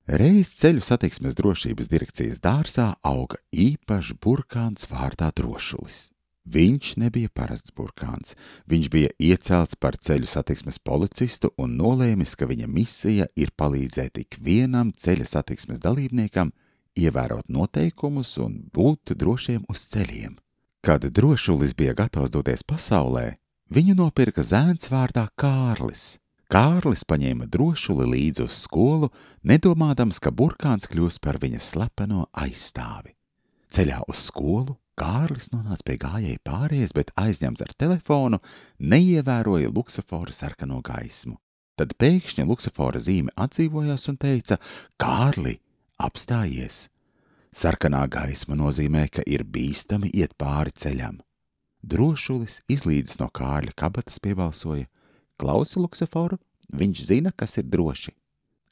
Reiz ceļu satiksmes drošības direkcijas dārzā auga īpašs burkāns vārdā Drošulis. Viņš nebija parasts burkāns. Viņš bija iecelts par ceļu satiksmes policistu un nolēmis, ka viņa misija ir palīdzēt ikvienam ceļa satiksmes dalībniekam ievērot noteikumus un būt drošiem uz ceļiem. Kad Drošulis bija gatavs doties pasaulē, viņu nopirka zēns vārdā Kārlis. Kārlis paņēma Drošuli līdzi uz skolu, nedomādams, ka burkāns kļūs par viņa slepeno aizstāvi. Ceļā uz skolu Kārlis nonāca pie gājēju pārējas, bet aizņemts ar telefonu, neievēroja luksofora sarkano gaismu. Tad pēkšņi luksofora zīme atdzīvojās un teica: Kārli, apstājies! Sarkanā gaisma nozīmē, ka ir bīstami iet pāri ceļam. Drošulis izlīdis no Kārļa kabatas piebalsoja: Klausi luksoforu, viņš zina, kas ir droši.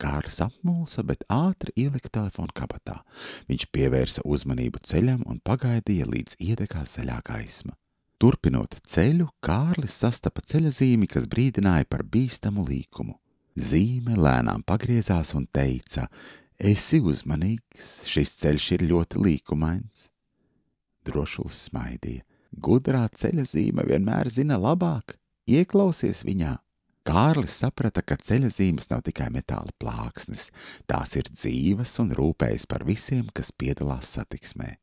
Kārlis apmulsa, bet ātri ielika telefonu kabatā. Viņš pievērsa uzmanību ceļam un pagaidīja, līdz iedegās zaļā gaisma. Turpinot ceļu, Kārlis sastapa ceļazīmi, kas brīdināja par bīstamu līkumu. Zīme lēnām pagriezās un teica: Esi uzmanīgs, šis ceļš ir ļoti līkumains. Drošulis smaidīja. Gudrā ceļazīme vienmēr zina labāk. Ieklausies viņā. Kārlis saprata, ka ceļazīmes nav tikai metāla plāksnes, tās ir dzīvas un rūpējas par visiem, kas piedalās satiksmē.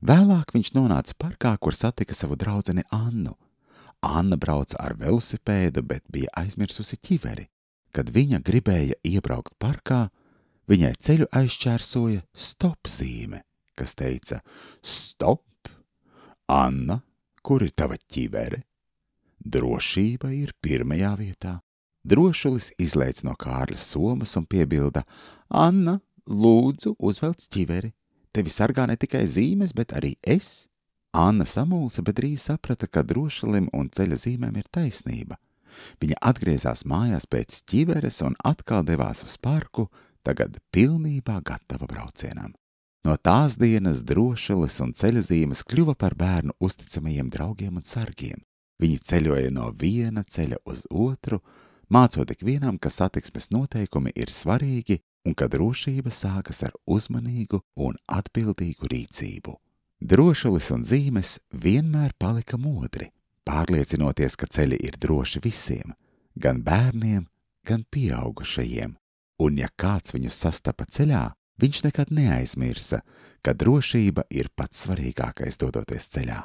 Vēlāk viņš nonāca parkā, kur satika savu draudzeni Annu. Anna brauca ar velosipēdu, bet bija aizmirsusi ķiveri. Kad viņa gribēja iebraukt parkā, viņai ceļu aizšķērsoja stop zīme, kas teica: Stop! Anna, kur ir tava ķivere? Drošība ir pirmajā vietā. Drošulis izlēc no Kārļa somas un piebilda: Anna, lūdzu, uzvelc ķiveri. Tevi sargā ne tikai zīmes, bet arī es. Anna samulsa, bet drīz saprata, ka Drošulim un ceļa zīmēm ir taisnība. Viņa atgriezās mājās pēc ķiveres un atkal devās uz parku, tagad pilnībā gatava braucienam. No tās dienas Drošulis un ceļa zīmes kļuva par bērnu uzticamajiem draugiem un sargiem. Viņi ceļoja no viena ceļa uz otru, mācot ikvienam, ka satiksmes noteikumi ir svarīgi un ka drošība sākas ar uzmanīgu un atbildīgu rīcību. Drošulis un zīmes vienmēr palika modri, pārliecinoties, ka ceļi ir droši visiem, gan bērniem, gan pieaugušajiem, un ja kāds viņus sastapa ceļā, viņš nekad neaizmirsa, ka drošība ir pats svarīgākais dodoties ceļā.